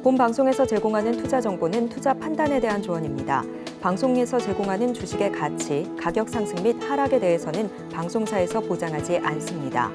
본 방송에서 제공하는 투자 정보는 투자 판단에 대한 조언입니다. 방송에서 제공하는 주식의 가치, 가격 상승 및 하락에 대해서는 방송사에서 보장하지 않습니다.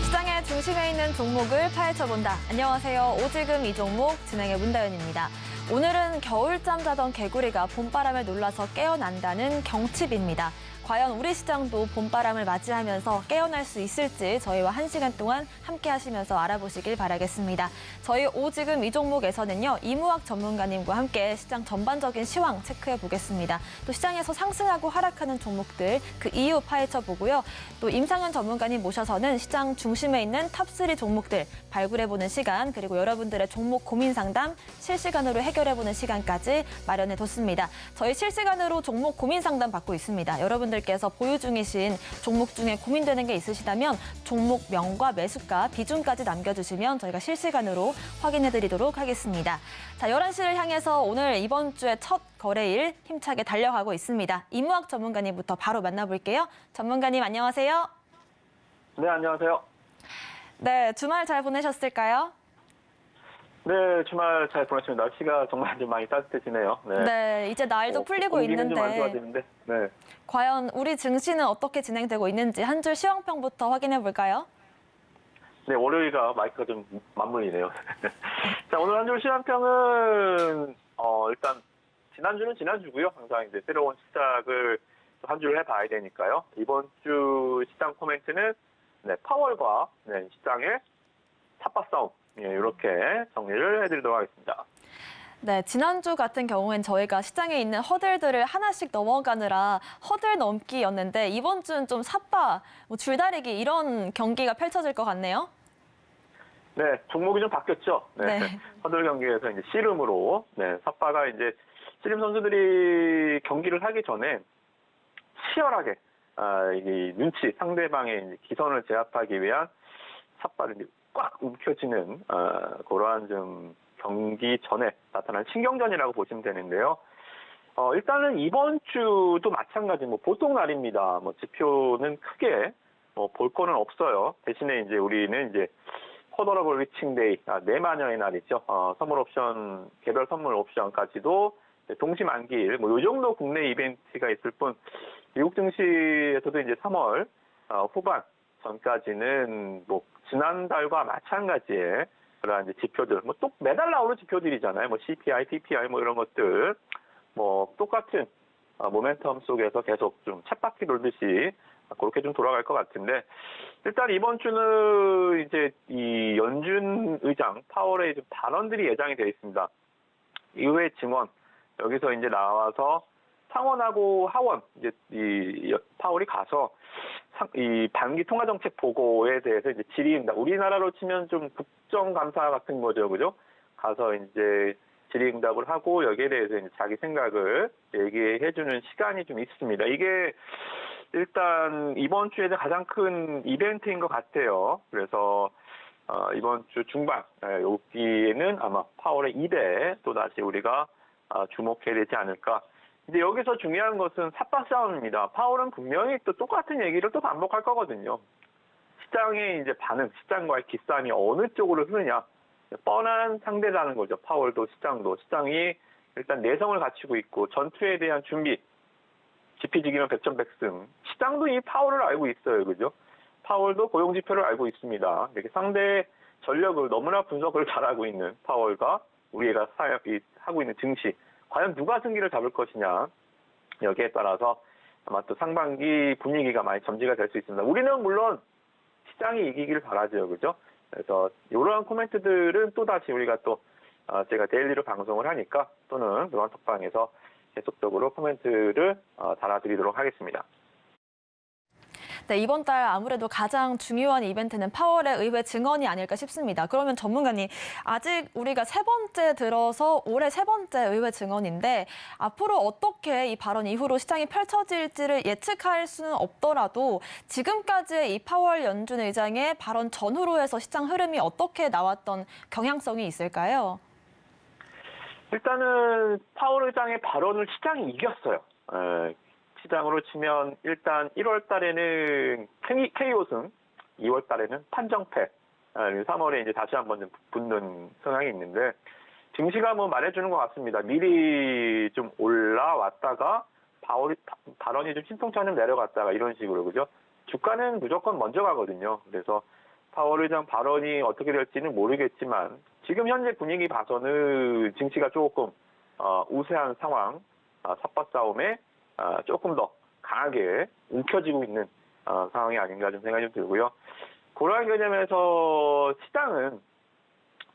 시장의 중심에 있는 종목을 파헤쳐본다. 안녕하세요. 오지금 이 종목 진행의 문다연입니다. 오늘은 겨울잠 자던 개구리가 봄바람에 놀라서 깨어난다는 경칩입니다. 과연 우리 시장도 봄바람을 맞이하면서 깨어날 수 있을지 저희와 1시간 동안 함께 하시면서 알아보시길 바라겠습니다. 저희 오지금 이 종목에서는요, 이무학 전문가님과 함께 시장 전반적인 시황 체크해 보겠습니다. 또 시장에서 상승하고 하락하는 종목들 그 이유 파헤쳐 보고요. 또 임상현 전문가님 모셔서는 시장 중심에 있는 탑3 종목들 발굴해 보는 시간, 그리고 여러분들의 종목 고민 상담 실시간으로 해결해 보는 시간까지 마련해 뒀습니다. 저희 실시간으로 종목 고민 상담 받고 있습니다. 여러분들께서 보유 중이신 종목 중에 고민되는 게 있으시다면 종목명과 매수가, 비중까지 남겨주시면 저희가 실시간으로 확인해드리도록 하겠습니다. 자, 11시를 향해서 오늘 이번 주의 첫 거래일 힘차게 달려가고 있습니다. 이무학 전문가님부터 바로 만나볼게요. 전문가님 안녕하세요. 네, 안녕하세요. 네, 주말 잘 보내셨을까요? 네, 주말 잘 보냈습니다. 날씨가 정말 좀 많이 따뜻해지네요. 네, 이제 날도 풀리고 공기는 있는데 좀 안 좋아지는데, 네. 과연 우리 증시는 어떻게 진행되고 있는지 한 줄 시황평부터 확인해 볼까요? 네, 월요일가 마이크가 좀 맞물리네요. 자, 오늘 한 줄 시황평은 일단 지난주는 지난주고요. 항상 이제 새로운 시작을 한 줄 해봐야 되니까요. 이번 주 시장 코멘트는 파월과 시장의 탑바 싸움, 이렇게 정리를 해드리도록 하겠습니다. 네, 지난주 같은 경우엔 저희가 시장에 있는 허들들을 하나씩 넘어가느라 허들 넘기였는데 이번 주는 좀 삿바, 줄다리기 이런 경기가 펼쳐질 것 같네요. 네, 종목이 좀 바뀌었죠. 네. 네. 허들 경기에서 이제 씨름으로, 삿바가 이제 씨름 선수들이 경기를 하기 전에 치열하게 이 눈치, 상대방의 이제 기선을 제압하기 위한 삿바를 꽉 움켜쥐는 그러한 좀 경기 전에 나타난 신경전이라고 보시면 되는데요. 일단은 이번 주도 마찬가지, 보통 날입니다. 지표는 크게 볼 거는 없어요. 대신에 이제 우리는 이제 커더러블 위칭데이, 내마녀의 날이죠. 선물 옵션, 개별 선물 옵션까지도 동시 만기일, 이 정도 국내 이벤트가 있을 뿐, 미국 증시에서도 이제 3월 후반 전까지는 지난달과 마찬가지의 그런 이제 지표들, 또 매달 나오는 지표들이잖아요. CPI, PPI 이런 것들, 똑같은 모멘텀 속에서 계속 좀 쳇바퀴 돌듯이 그렇게 좀 돌아갈 것 같은데, 일단 이번 주는 이제 이 연준 의장 파월의 좀 발언들이 예정이 되어 있습니다. 의회 증언, 여기서 이제 나와서 상원하고 하원, 이제 이 파월이 가서 이 반기 통화정책 보고에 대해서 이제 질의응답, 우리나라로 치면 좀 국정감사 같은 거죠, 그죠? 가서 이제 질의응답을 하고 여기에 대해서 이제 자기 생각을 얘기해주는 시간이 좀 있습니다. 이게 일단 이번 주에 가장 큰 이벤트인 것 같아요. 그래서 이번 주 중반 여기에는 아마 파월의 2대 또다시 우리가 주목해야 되지 않을까. 근데 여기서 중요한 것은 삿바 싸움입니다. 파월은 분명히 또 똑같은 얘기를 또 반복할 거거든요. 시장의 이제 반응, 시장과의 기싸움이 어느 쪽으로 흐르냐. 뻔한 상대라는 거죠. 파월도 시장도. 시장이 일단 내성을 갖추고 있고 전투에 대한 준비. 지피지기면 백전백승. 시장도 이 파월을 알고 있어요. 그죠? 파월도 고용지표를 알고 있습니다. 이렇게 상대의 전력을 너무나 분석을 잘하고 있는 파월과 우리가 하고 있는 증시. 과연 누가 승기를 잡을 것이냐. 여기에 따라서 아마 또 상반기 분위기가 많이 점지가 될 수 있습니다. 우리는 물론 시장이 이기기를 바라죠. 그죠? 그래서 이러한 코멘트들은 또다시 우리가 또 제가 데일리로 방송을 하니까 또는 노란톡방에서 계속적으로 코멘트를 달아드리도록 하겠습니다. 네, 이번 달 아무래도 가장 중요한 이벤트는 파월의 의회 증언이 아닐까 싶습니다. 그러면 전문가님, 아직 우리가 세 번째 들어서 올해 세 번째 의회 증언인데 앞으로 어떻게 이 발언 이후로 시장이 펼쳐질지를 예측할 수는 없더라도 지금까지의 이 파월 연준 의장의 발언 전후로 해서 시장 흐름이 어떻게 나왔던 경향성이 있을까요? 일단은 파월 의장의 발언을 시장이 이겼어요. 시장으로 치면 일단 1월 달에는 KO 승, 2월 달에는 판정패, 3월에 이제 다시 한번 좀 붙는 성향이 있는데 증시가 뭐 말해주는 것 같습니다. 미리 좀 올라왔다가 발언이 좀 신통처럼 내려갔다가 이런 식으로 그죠? 주가는 무조건 먼저 가거든요. 그래서 파월 의장 발언이 어떻게 될지는 모르겠지만 지금 현재 분위기 봐서는 증시가 조금 우세한 상황, 삿바 싸움에 조금 더 강하게 움켜쥐고 있는 상황이 아닌가 좀 생각이 좀 들고요. 그러한 개념에서 시장은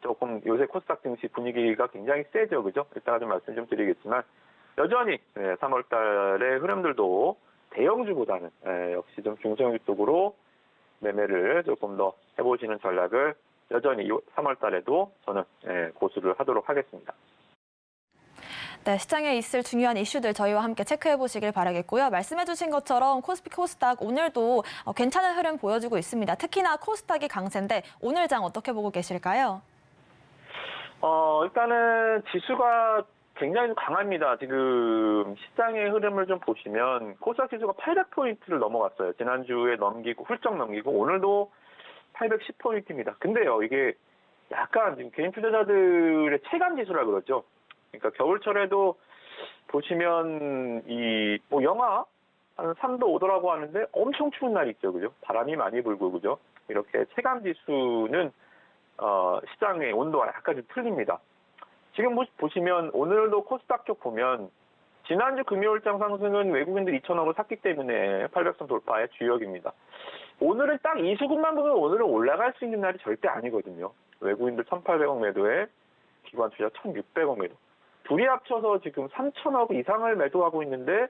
조금 요새 코스닥 증시 분위기가 굉장히 세죠, 그죠? 이따가 좀 말씀 좀 드리겠지만 여전히 3월 달의 흐름들도 대형주보다는 역시 좀 중소형주 쪽으로 매매를 조금 더 해보시는 전략을 여전히 3월 달에도 저는 고수를 하도록 하겠습니다. 네, 시장에 있을 중요한 이슈들 저희와 함께 체크해 보시길 바라겠고요. 말씀해 주신 것처럼 코스피 코스닥 오늘도 괜찮은 흐름 보여주고 있습니다. 특히나 코스닥이 강세인데 오늘 장 어떻게 보고 계실까요? 일단은 지수가 굉장히 강합니다. 지금 시장의 흐름을 좀 보시면 코스닥 지수가 800포인트를 넘어갔어요. 지난주에 훌쩍 넘기고 오늘도 810포인트입니다. 근데요, 이게 약간 지금 개인 투자자들의 체감 지수라 그러죠. 그러니까 겨울철에도 보시면 뭐 영하 한 3도 5도라고 하는데 엄청 추운 날이 있죠, 그죠? 바람이 많이 불고, 그죠? 이렇게 체감 지수는 시장의 온도가 약간 좀 틀립니다. 지금 보시면 오늘도 코스닥 쪽 보면 지난주 금요일장 상승은 외국인들 2천억을 샀기 때문에 800선 돌파의 주역입니다. 오늘은 딱 이 수급만 보면 오늘은 올라갈 수 있는 날이 절대 아니거든요. 외국인들 1,800억 매도에 기관 투자 1,600억 매도. 둘이 합쳐서 지금 3천억 이상을 매도하고 있는데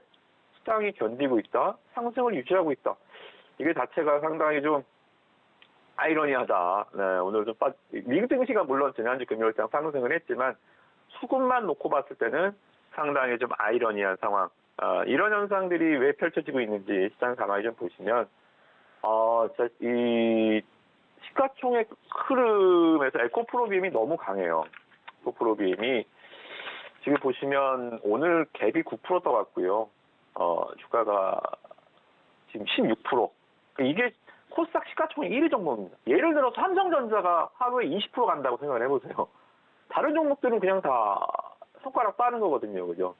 시장이 견디고 있다. 상승을 유지하고 있다. 이게 자체가 상당히 좀 아이러니하다. 네, 오늘 좀 미국 증시가 물론 지난주 금요일장 상승을 했지만 수급만 놓고 봤을 때는 상당히 좀 아이러니한 상황. 이런 현상들이 왜 펼쳐지고 있는지 시장 가만히 좀 보시면 진짜 이 시가총액 흐름에서 에코프로비엠이 너무 강해요. 에코프로비엠이 지금 보시면 오늘 갭이 9% 떠갔고요. 주가가 지금 16%. 이게 코스닥 시가총액 1위 종목입니다. 예를 들어서 삼성전자가 하루에 20% 간다고 생각을 해보세요. 다른 종목들은 그냥 다 손가락 빠는 거거든요. 그죠?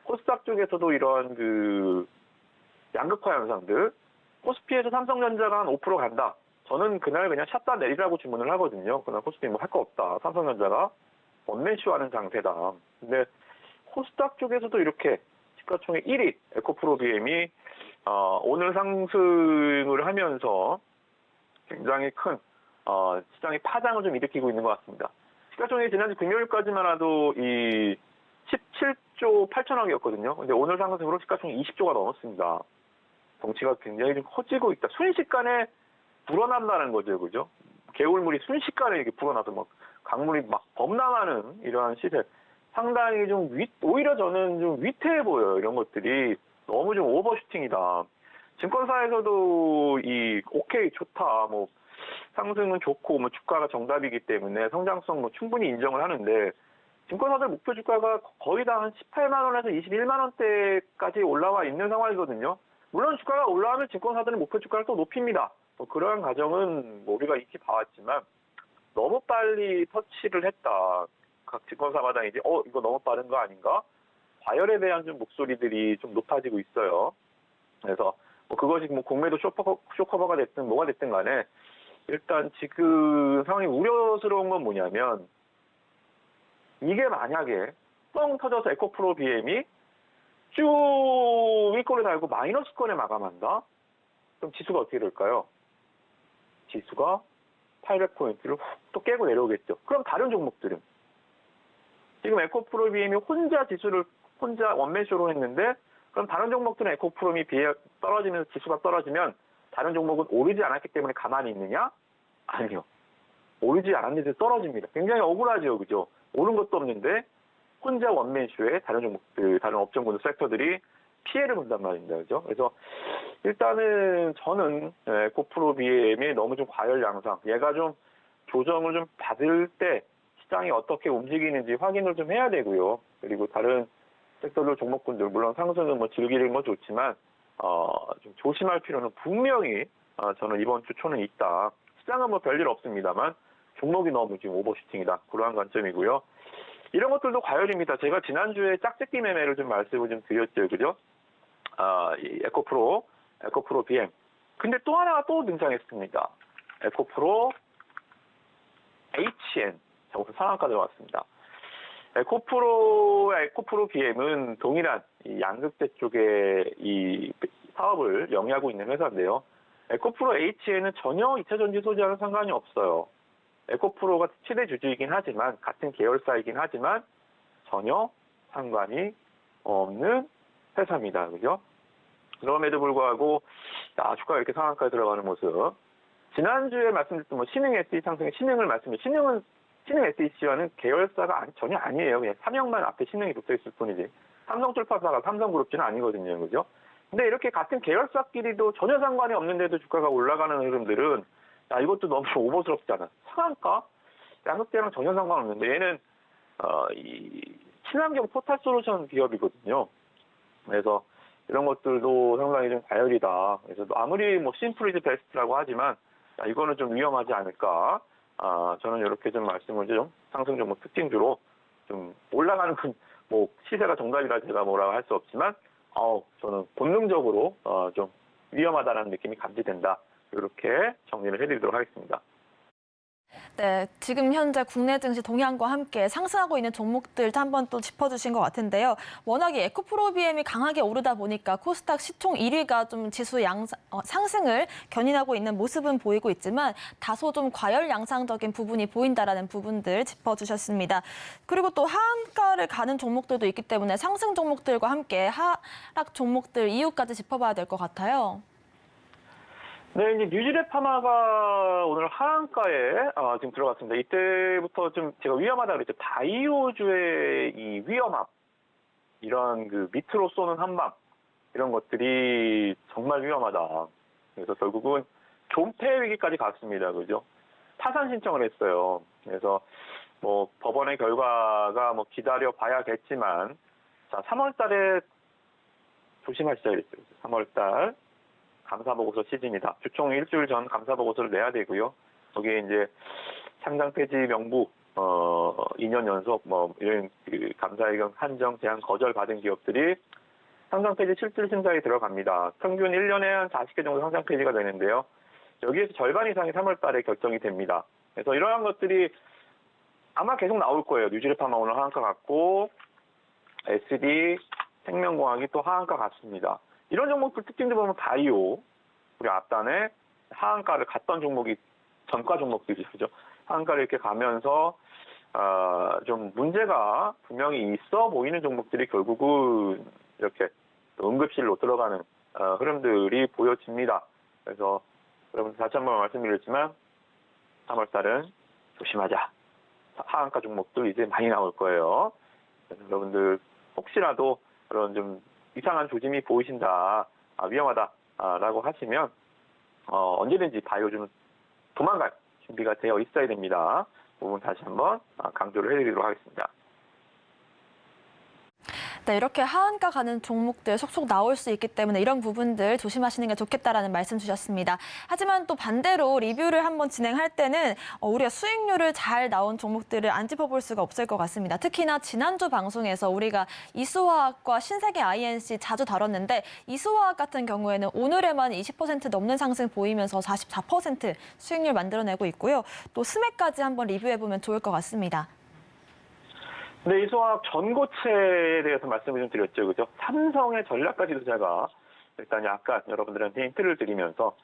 코스닥 쪽에서도 이런 그 양극화 현상들, 코스피에서 삼성전자가 한 5% 간다. 저는 그날 그냥 샷다 내리라고 주문을 하거든요. 그날 코스피 뭐 할 거 없다. 삼성전자가 원맨쇼하는 장세다. 근데 코스닥 쪽에서도 이렇게 시가총액 1위 에코프로비엠이 오늘 상승을 하면서 굉장히 큰 시장의 파장을 좀 일으키고 있는 것 같습니다. 시가총액이 지난주 금요일까지만 해도 이 17조 8천억이었거든요. 근데 오늘 상승으로 시가총액 20조가 넘었습니다. 덩치가 굉장히 좀 커지고 있다. 순식간에 불어난다는 거죠, 그죠? 개울물이 순식간에 이렇게 불어나서 막 강물이 막 범람하는 이러한 시세. 상당히 좀 오히려 저는 좀 위태해 보여요. 이런 것들이 너무 좀 오버슈팅이다. 증권사에서도 오케이 좋다. 뭐 상승은 좋고 뭐 주가가 정답이기 때문에 성장성 뭐 충분히 인정을 하는데 증권사들 목표 주가가 거의 다 한 18만 원에서 21만 원대까지 올라와 있는 상황이거든요. 물론 주가가 올라가면 증권사들은 목표 주가를 또 높입니다. 뭐 그러한 과정은 뭐 우리가 익히 봐왔지만 너무 빨리 터치를 했다. 각 증권사마다 이제 이거 너무 빠른 거 아닌가? 과열에 대한 좀 목소리들이 좀 높아지고 있어요. 그래서 뭐 그것이 뭐 공매도 쇼커버가 됐든 뭐가 됐든 간에 일단 지금 상황이 우려스러운 건 뭐냐면 이게 만약에 뻥 터져서 에코프로비엠이 쭉 윗골에 달고 마이너스권에 마감한다? 그럼 지수가 어떻게 될까요? 지수가 800포인트를 훅 또 깨고 내려오겠죠. 그럼 다른 종목들은 지금 에코프로비엠이 혼자 원맨쇼로 했는데 그럼 다른 종목들은 에코프로미 비해 떨어지면서 지수가 떨어지면 다른 종목은 오르지 않았기 때문에 가만히 있느냐? 아니요. 오르지 않았는데 떨어집니다. 굉장히 억울하죠. 그죠? 오른 것도 없는데 혼자 원맨쇼에 다른 종목들, 다른 업종군들 섹터들이 피해를 본단 말입니다. 그죠? 그래서 일단은 저는 에코프로비엠이 너무 좀 과열 양상, 얘가 좀 조정을 좀 받을 때 시장이 어떻게 움직이는지 확인을 좀 해야 되고요. 그리고 다른 섹터들 종목군들 물론 상승은 뭐 즐기는 건 좋지만 좀 조심할 필요는 분명히 저는 이번 주 초는 있다. 시장은 뭐 별일 없습니다만 종목이 너무 지금 오버슈팅이다. 그러한 관점이고요. 이런 것들도 과열입니다. 제가 지난주에 짝짓기 매매를 좀 말씀을 좀 드렸죠. 그죠? 이 에코프로 BM. 근데 또 하나가 또 등장했습니다. 에코프로 HN. 저기서 상한가 들어왔습니다. 에코프로 BM은 동일한 이 양극재 쪽에 이 사업을 영위하고 있는 회사인데요. 에코프로 HN은 전혀 2차 전지 소재와는 상관이 없어요. 에코프로가 최대 주주이긴 하지만 같은 계열사이긴 하지만 전혀 상관이 없는 회사입니다. 그죠? 그럼에도 불구하고 주가가 이렇게 상한가에 들어가는 모습. 지난주에 말씀드렸던 뭐 신흥 SE 상승의 신흥을 말씀드렸죠. 신흥 SEC와는 계열사가 전혀 아니에요. 그냥 삼형만 앞에 신흥이 붙어 있을 뿐이지. 삼성출판사가 삼성그룹지는 아니거든요. 그죠? 근데 이렇게 같은 계열사끼리도 전혀 상관이 없는데도 주가가 올라가는 흐름들은 이것도 너무 오버스럽잖아. 상한가? 양극재랑 전혀 상관없는데 얘는 이 친환경 포탈 솔루션 기업이거든요. 그래서 이런 것들도 상당히 좀 과열이다. 그래서 아무리 뭐 심플 이즈 베스트라고 하지만 이거는 좀 위험하지 않을까. 저는 이렇게 좀 말씀을 좀 상승 종목 특징주로 좀 올라가는 뭐 시세가 정답이라 제가 뭐라고 할 수 없지만 저는 본능적으로 좀 위험하다는 느낌이 감지된다. 이렇게 정리를 해드리도록 하겠습니다. 네, 지금 현재 국내 증시 동향과 함께 상승하고 있는 종목들도 한번 또 짚어주신 것 같은데요. 워낙에 에코프로 BM이 강하게 오르다 보니까 코스닥 시총 1위가 좀 지수 상승을 견인하고 있는 모습은 보이고 있지만 다소 좀 과열 양상적인 부분이 보인다라는 부분들 짚어주셨습니다. 그리고 또 하한가를 가는 종목들도 있기 때문에 상승 종목들과 함께 하락 종목들 이유까지 짚어봐야 될 것 같아요. 네, 이제 뉴질랜드 파마가 오늘 하한가에 지금 들어갔습니다. 이때부터 좀 제가 위험하다 그랬죠. 바이오주의 이 위험함, 이런 그 밑으로 쏘는 한방, 이런 것들이 정말 위험하다. 그래서 결국은 존폐 위기까지 갔습니다. 그죠? 파산 신청을 했어요. 그래서 뭐 법원의 결과가 뭐 기다려 봐야겠지만, 자, 3월 달에 조심하시자 그랬죠. 3월 달. 감사보고서 시즌이다. 주총 일주일 전 감사보고서를 내야 되고요. 거기에 이제 상장 폐지 명부, 2년 연속 이런 그 감사의견 한정 제한 거절 받은 기업들이 상장 폐지 실질 심사에 들어갑니다. 평균 1년에 한 40개 정도 상장 폐지가 되는데요. 여기에서 절반 이상이 3월 달에 결정이 됩니다. 그래서 이러한 것들이 아마 계속 나올 거예요. 뉴질랜드 파마 오늘 하한가 갔고, SD, 생명공학이 또 하한가 갔습니다. 이런 종목들 특징들 보면 바이오, 우리 앞단에 하한가를 갔던 종목이 전가 종목들이죠. 그죠? 하한가를 이렇게 가면서 좀 문제가 분명히 있어 보이는 종목들이 결국은 이렇게 응급실로 들어가는 흐름들이 보여집니다. 그래서 여러분 다시 한번 말씀드렸지만 3월 달은 조심하자. 하한가 종목들 이제 많이 나올 거예요. 그래서 여러분들 혹시라도 그런 좀 이상한 조짐이 보이신다, 위험하다라고 하시면 언제든지 바이오주는 도망갈 준비가 되어 있어야 됩니다. 그 부분 다시 한번 강조를 해드리도록 하겠습니다. 네, 이렇게 하한가 가는 종목들 속속 나올 수 있기 때문에 이런 부분들 조심하시는 게 좋겠다라는 말씀 주셨습니다. 하지만 또 반대로 리뷰를 한번 진행할 때는 우리가 수익률을 잘 나온 종목들을 안 짚어볼 수가 없을 것 같습니다. 특히나 지난주 방송에서 우리가 이수화학과 신세계 INC 자주 다뤘는데 이수화학 같은 경우에는 오늘에만 20% 넘는 상승 보이면서 44% 수익률 만들어내고 있고요. 또 스맥까지 한번 리뷰해보면 좋을 것 같습니다. 네, 이수화학 전고체에 대해서 말씀을 좀 드렸죠. 그죠? 삼성의 전략가지도 제가 일단 약간 여러분들한테 힌트를 드리면서,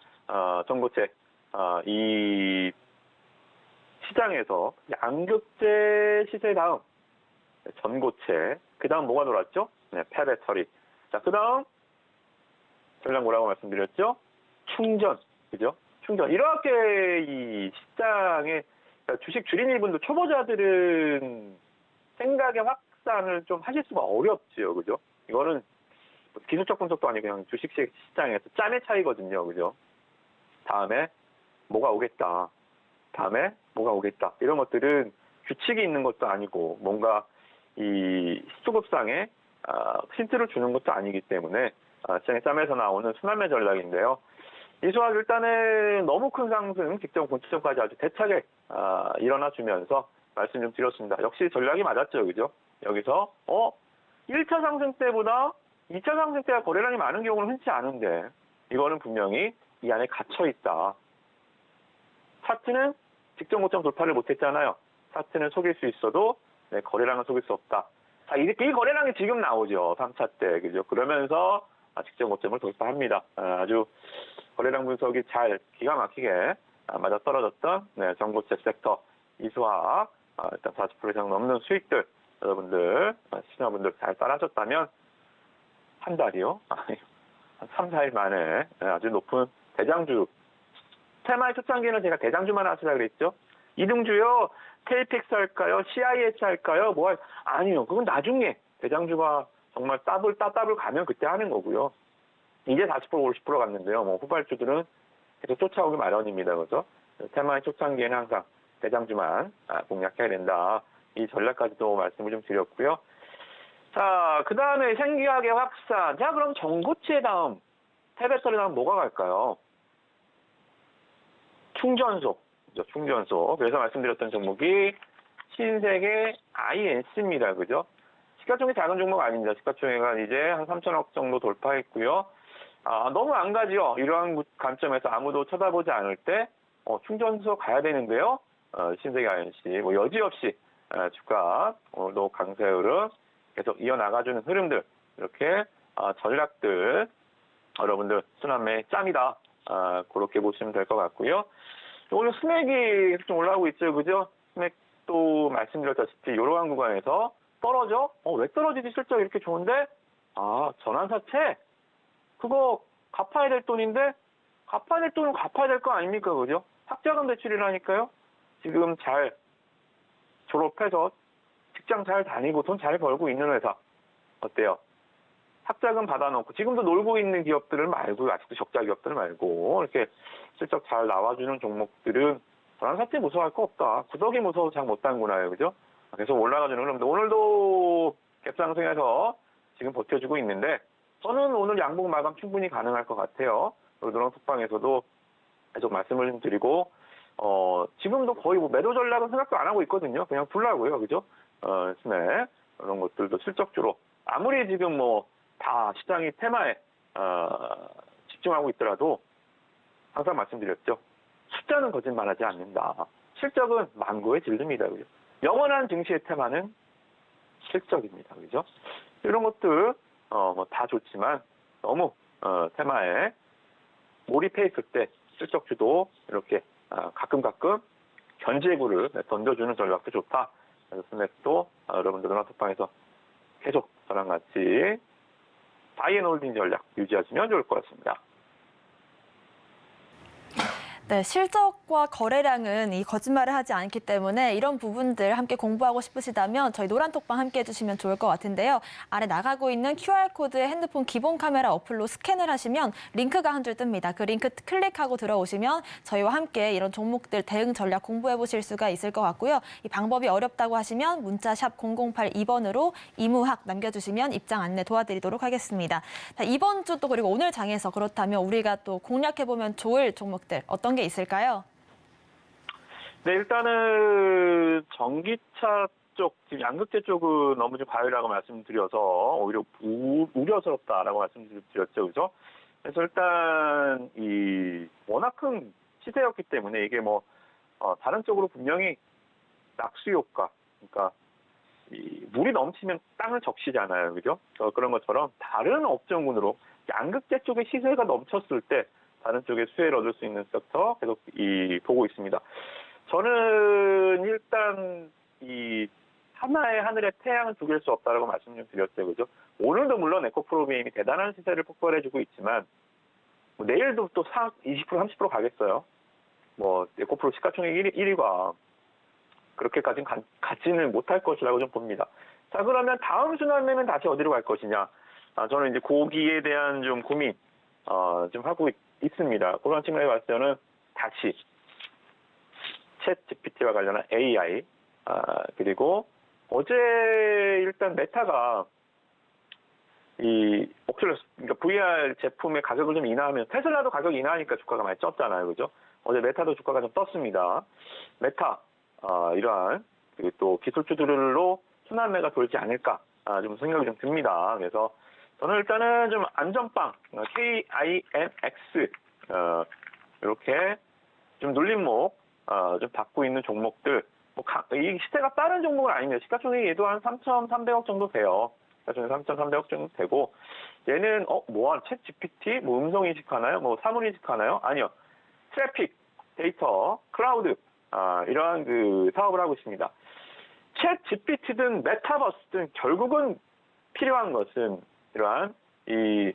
전고체, 이 시장에서 양극재 시세 다음, 전고체, 그 다음 뭐가 돌았죠? 네, 폐배터리. 자, 그 다음, 전략 뭐라고 말씀드렸죠? 충전. 그죠? 충전. 이렇게 이 시장에, 그러니까 주식 주린이분들, 초보자들은 생각의 확산을 좀 하실 수가 어렵지요. 그죠? 이거는 기술적 분석도 아니고 그냥 주식 시장에서 짬의 차이거든요. 그죠? 다음에 뭐가 오겠다. 다음에 뭐가 오겠다. 이런 것들은 규칙이 있는 것도 아니고 뭔가 이 수급상에 힌트를 주는 것도 아니기 때문에 시장의 짬에서 나오는 순환매 전략인데요. 이수학 일단은 너무 큰 상승, 직전 고점까지 아주 대차게 일어나주면서 말씀 좀 드렸습니다. 역시 전략이 맞았죠, 그죠? 여기서 1차 상승 때보다 2차 상승 때가 거래량이 많은 경우는 흔치 않은데 이거는 분명히 이 안에 갇혀 있다. 차트는 직전 고점 돌파를 못했잖아요. 차트는 속일 수 있어도 거래량은 속일 수 없다. 자, 이 거래량이 지금 나오죠. 3차 때, 그죠? 그러면서 직전 고점을 돌파합니다. 아주 거래량 분석이 잘 기가 막히게 맞아 떨어졌던 전고체 섹터 이수학 일단 40% 이상 넘는 수익들 여러분들 시청자분들 잘 따라하셨다면 한 달이요? 한 3, 4일 만에 아주 높은 대장주 테마의 초창기는 제가 대장주만 하시라 그랬죠? 이등주요? KPX 할까요? CIS 할까요? 아니요. 그건 나중에 대장주가 정말 따블 가면 그때 하는 거고요. 이제 40% 50% 갔는데요. 후발주들은 계속 쫓아오기 마련입니다. 그죠? 테마의 초창기에는 항상 대장주만 공략해야 된다. 이 전략까지도 말씀을 좀 드렸고요. 자, 그 다음에 생기학의 확산. 자, 그럼 전고체 다음, 폐배터리 다음 뭐가 갈까요? 충전소. 그죠? 충전소. 그래서 말씀드렸던 종목이 신세계 INC입니다. 그죠? 시가총액 작은 종목 아닙니다. 시가총액은 이제 한 3천억 정도 돌파했고요. 너무 안 가죠. 이러한 관점에서 아무도 쳐다보지 않을 때, 충전소 가야 되는데요. 신세계 INC. 여지없이, 주가, 오늘도 강세 흐름 계속 이어나가주는 흐름들, 이렇게, 전략들, 여러분들 순환매 짬이다. 그렇게 보시면 될 것 같고요. 오늘 스맥이 좀 올라오고 있죠. 그죠? 스맥도 말씀드렸다시피, 이러한 구간에서 떨어져? 왜 떨어지지? 실적 이렇게 좋은데? 전환사채? 그거 갚아야 될 돈인데? 갚아야 될 돈은 갚아야 될 거 아닙니까? 그죠? 학자금 대출이라니까요? 지금 잘 졸업해서 직장 잘 다니고 돈 잘 벌고 있는 회사. 어때요? 학자금 받아놓고 지금도 놀고 있는 기업들을 말고 아직도 적자 기업들 말고 이렇게 실적 잘 나와주는 종목들은 전환사채 무서워할 거 없다. 구더기 무서워서 잘 못 담구나요. 그죠? 계속 올라가주는 흐름인데 오늘도 갭상승해서 지금 버텨주고 있는데 저는 오늘 양봉 마감 충분히 가능할 것 같아요. 노랑 톡방에서도 계속 말씀을 좀 드리고 지금도 거의 매도 전략은 생각도 안 하고 있거든요. 그냥 불라고요. 그죠? 스맥 이런 것들도 실적주로 아무리 지금 다 시장이 테마에 집중하고 있더라도 항상 말씀드렸죠. 숫자는 거짓말하지 않는다. 실적은 망고의 진리입니다. 그죠? 영원한 증시의 테마는 실적입니다. 그죠? 이런 것들 다 좋지만 너무 테마에 몰입해 있을 때 실적주도 이렇게 가끔 견제구를 던져주는 전략도 좋다. 그래서 스맥도 여러분들 누나톡방에서 계속 저랑 같이 바이앤홀딩 전략 유지하시면 좋을 것 같습니다. 네, 실적과 거래량은 이 거짓말을 하지 않기 때문에 이런 부분들 함께 공부하고 싶으시다면 저희 노란톡방 함께 해주시면 좋을 것 같은데요. 아래 나가고 있는 QR코드에 핸드폰 기본 카메라 어플로 스캔을 하시면 링크가 한 줄 뜹니다. 그 링크 클릭하고 들어오시면 저희와 함께 이런 종목들 대응 전략 공부해 보실 수가 있을 것 같고요. 이 방법이 어렵다고 하시면 문자 샵 0082번으로 이무학 남겨주시면 입장 안내 도와드리도록 하겠습니다. 자, 이번 주 또 그리고 오늘 장에서 그렇다면 우리가 또 공략해보면 좋을 종목들 어떤 게 있을까요? 네, 일단은 전기차 쪽, 지금 양극재 쪽은 너무 좀 과열이라고 말씀드려서 오히려 우려스럽다라고 말씀드렸죠, 그죠? 그래서 일단 워낙 큰 시세였기 때문에 이게 다른 쪽으로 분명히 낙수 효과, 그러니까 물이 넘치면 땅을 적시잖아요, 그죠? 그런 것처럼 다른 업종군으로 양극재 쪽의 시세가 넘쳤을 때 다른 쪽에 수혜를 얻을 수 있는 섹터 계속 보고 있습니다. 저는 일단 하나의 하늘에 태양은 두 개일 수 없다라고 말씀 좀 드렸죠, 그죠? 오늘도 물론 에코프로비엠이 대단한 시세를 폭발해주고 있지만 내일도 또 20% 30% 가겠어요. 에코프로 시가총액 1위가 그렇게까지는 갖지는 못할 것이라고 좀 봅니다. 자, 그러면 다음 순환매는 다시 어디로 갈 것이냐? 저는 이제 고기에 대한 좀 고민 좀 하고 있습니다. 그런 측면에 봤을 때는 다시 챗 GPT와 관련한 AI 그리고 어제 일단 메타가 이 오큘러스, 그러니까 VR 제품의 가격을 좀 인하하면 테슬라도 가격 인하하니까 주가가 많이 쪘잖아요, 그죠? 어제 메타도 주가가 좀 떴습니다. 메타 이러한 또 기술주들로 순환매가 돌지 않을까 좀 생각이 좀 듭니다. 그래서 저는 일단은 좀 안전빵 KINX 이렇게 좀 눌림목 좀 받고 있는 종목들. 이 시세가 빠른 종목은 아닙니다. 시가총액이 한 3,300억 정도 돼요. 시가총액 3,300억 정도 되고, 얘는 챗 GPT, 음성 인식하나요? 사물 인식하나요? 아니요. 트래픽, 데이터, 클라우드 이러한 그 사업을 하고 있습니다. 챗 GPT든 메타버스든 결국은 필요한 것은 이러한 이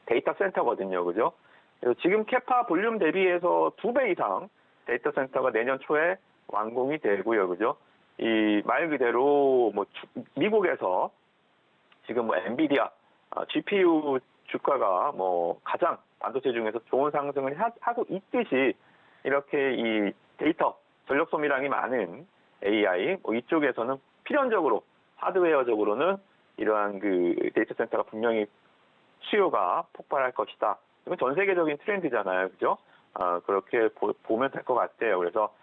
데이터 센터거든요, 그죠? 그래서 지금 캐파 볼륨 대비해서 2배 이상 데이터 센터가 내년 초에 완공이 되고요, 그죠? 이 말 그대로 미국에서 지금 엔비디아 GPU 주가가 가장 반도체 중에서 좋은 상승을 하고 있듯이 이렇게 이 데이터 전력 소비량이 많은 AI 이쪽에서는 필연적으로 하드웨어적으로는 이러한 그 데이터 센터가 분명히 수요가 폭발할 것이다. 이건 전 세계적인 트렌드잖아요, 그죠? 그렇게 보면 될 것 같아요. 그래서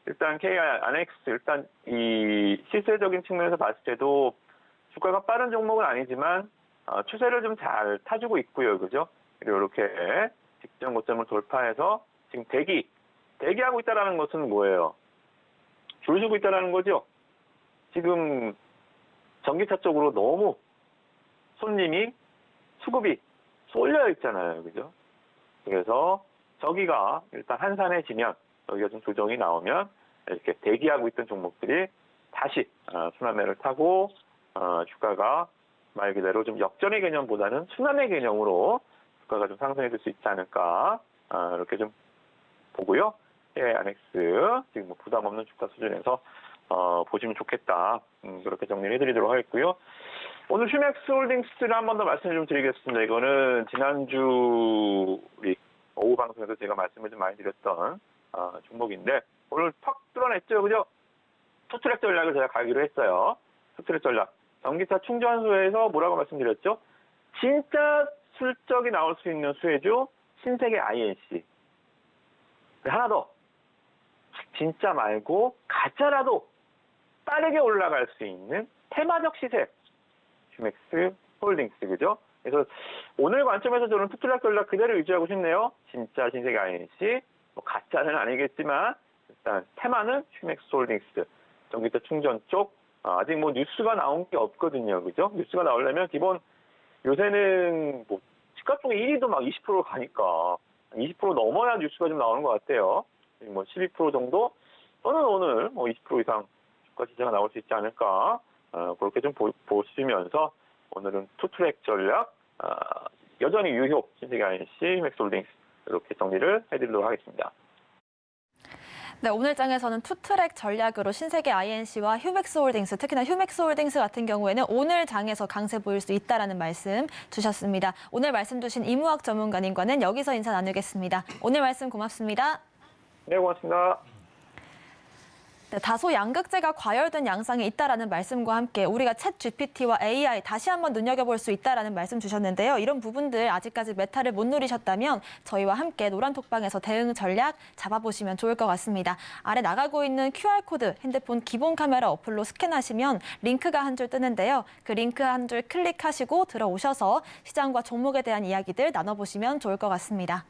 일단 KINX 일단 이 시세적인 측면에서 봤을 때도 주가가 빠른 종목은 아니지만 추세를 좀 잘 타주고 있고요, 그죠? 그리고 이렇게 직전 고점을 돌파해서 지금 대기하고 있다라는 것은 뭐예요? 줄 서고 있다라는 거죠. 지금 전기차 쪽으로 너무 손님이 수급이 쏠려 있잖아요, 그죠? 그래서 저기가 일단 한산해지면 여기가 좀 조정이 나오면 이렇게 대기하고 있던 종목들이 다시 순환매를 타고 주가가 말 그대로 좀 역전의 개념보다는 순환의 개념으로 주가가 좀 상승해 줄 수 있지 않을까 이렇게 좀 보고요. 예, 안엑스 지금 부담 없는 주가 수준에서 보시면 좋겠다. 그렇게 정리를 해드리도록 하겠고요. 오늘 휴맥스 홀딩스를 한 번 더 말씀을 좀 드리겠습니다. 이거는 지난주 우리 오후 방송에서 제가 말씀을 좀 많이 드렸던 종목인데 오늘 턱 뚫어냈죠, 그죠? 투트랙 전략을 제가 가기로 했어요. 투트랙 전략. 전기차 충전소에서 뭐라고 말씀드렸죠? 진짜 실적이 나올 수 있는 수혜주 신세계 INC. 하나 더. 진짜 말고 가짜라도 빠르게 올라갈 수 있는 테마적 시세. 휴맥스 홀딩스, 그죠? 그래서 오늘 관점에서 저는 투트랙 전략 그대로 유지하고 싶네요. 진짜 신세계 INC. 가짜는 아니겠지만 일단 테마는 휴맥스 홀딩스. 전기차 충전 쪽 아직 뉴스가 나온 게 없거든요, 그죠? 뉴스가 나오려면 기본 요새는 시가총액 1위도 막 20% 가니까 20% 넘어야 뉴스가 좀 나오는 것 같아요. 12% 정도? 저는 오늘 20% 이상 주가 지지가 나올 수 있지 않을까 그렇게 좀 보시면서 오늘은 투트랙 전략 여전히 유효 신세계 INC, 휴맥스 홀딩스 이렇게 정리를 해드리도록 하겠습니다. 네, 오늘 장에서는 투트랙 전략으로 신세계 INC와 휴맥스 홀딩스, 특히나 휴맥스 홀딩스 같은 경우에는 오늘 장에서 강세 보일 수 있다라는 말씀 주셨습니다. 오늘 말씀 주신 이무학 전문가님과는 여기서 인사 나누겠습니다. 오늘 말씀 고맙습니다. 네, 고맙습니다. 네, 다소 양극재가 과열된 양상이 있다라는 말씀과 함께 우리가 챗 GPT와 AI 다시 한번 눈여겨볼 수 있다라는 말씀 주셨는데요. 이런 부분들 아직까지 메타를 못 누리셨다면 저희와 함께 노란톡방에서 대응 전략 잡아보시면 좋을 것 같습니다. 아래 나가고 있는 QR코드 핸드폰 기본 카메라 어플로 스캔하시면 링크가 한 줄 뜨는데요. 그 링크 한 줄 클릭하시고 들어오셔서 시장과 종목에 대한 이야기들 나눠보시면 좋을 것 같습니다.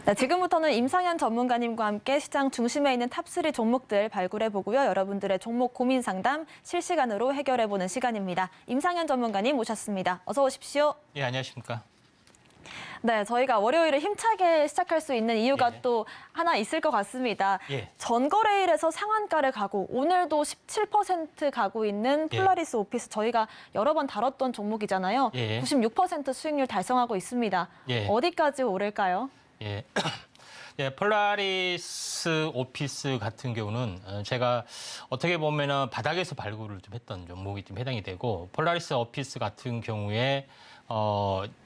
네, 지금부터는 임상현 전문가님과 함께 시장 중심에 있는 탑3 종목들 발굴해보고요. 여러분들의 종목 고민 상담 실시간으로 해결해보는 시간입니다. 임상현 전문가님 모셨습니다. 어서 오십시오. 예, 안녕하십니까. 네, 저희가 월요일을 힘차게 시작할 수 있는 이유가 예. 또 하나 있을 것 같습니다. 예. 전거래일에서 상한가를 가고 오늘도 17% 가고 있는 폴라리스 오피스 저희가 여러 번 다뤘던 종목이잖아요. 예. 96% 수익률 달성하고 있습니다. 예. 어디까지 오를까요? 예. 예, 폴라리스 오피스 같은 경우는 제가 어떻게 보면은 바닥에서 발굴을 좀 했던 종목이 좀 해당이 되고 폴라리스 오피스 같은 경우에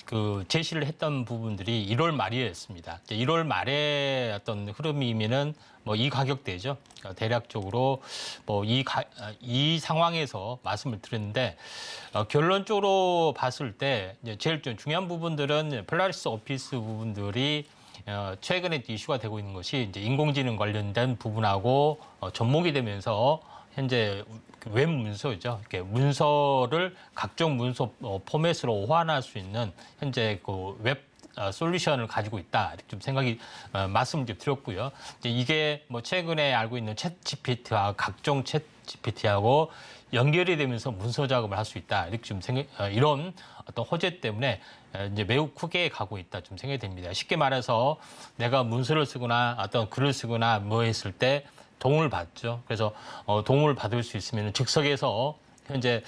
그 제시를 했던 부분들이 1월 말이었습니다. 1월 말에 어떤 흐름이면은 뭐 이 가격대죠. 대략적으로 뭐 이 상황에서 말씀을 드렸는데 결론적으로 봤을 때 이제 제일 좀 중요한 부분들은 폴라리스 오피스 부분들이 최근에 이슈가 되고 있는 것이 이제 인공지능 관련된 부분하고 접목이 되면서 현재 웹 문서죠. 이렇게 문서를 각종 문서 포맷으로 호환할 수 있는 현재 그 웹 솔루션을 가지고 있다. 이렇게 좀 생각이 말씀을 좀 드렸고요. 이게 뭐 최근에 알고 있는 챗 GPT와 각종 챗 GPT하고 연결이 되면서 문서 작업을 할 수 있다. 이렇게 좀 이런 어떤 호재 때문에 이제 매우 크게 가고 있다. 좀 생각이 됩니다. 쉽게 말해서 내가 문서를 쓰거나 어떤 글을 쓰거나 뭐 했을 때 도움을 받죠. 그래서 도움을 받을 수 있으면 즉석에서 현재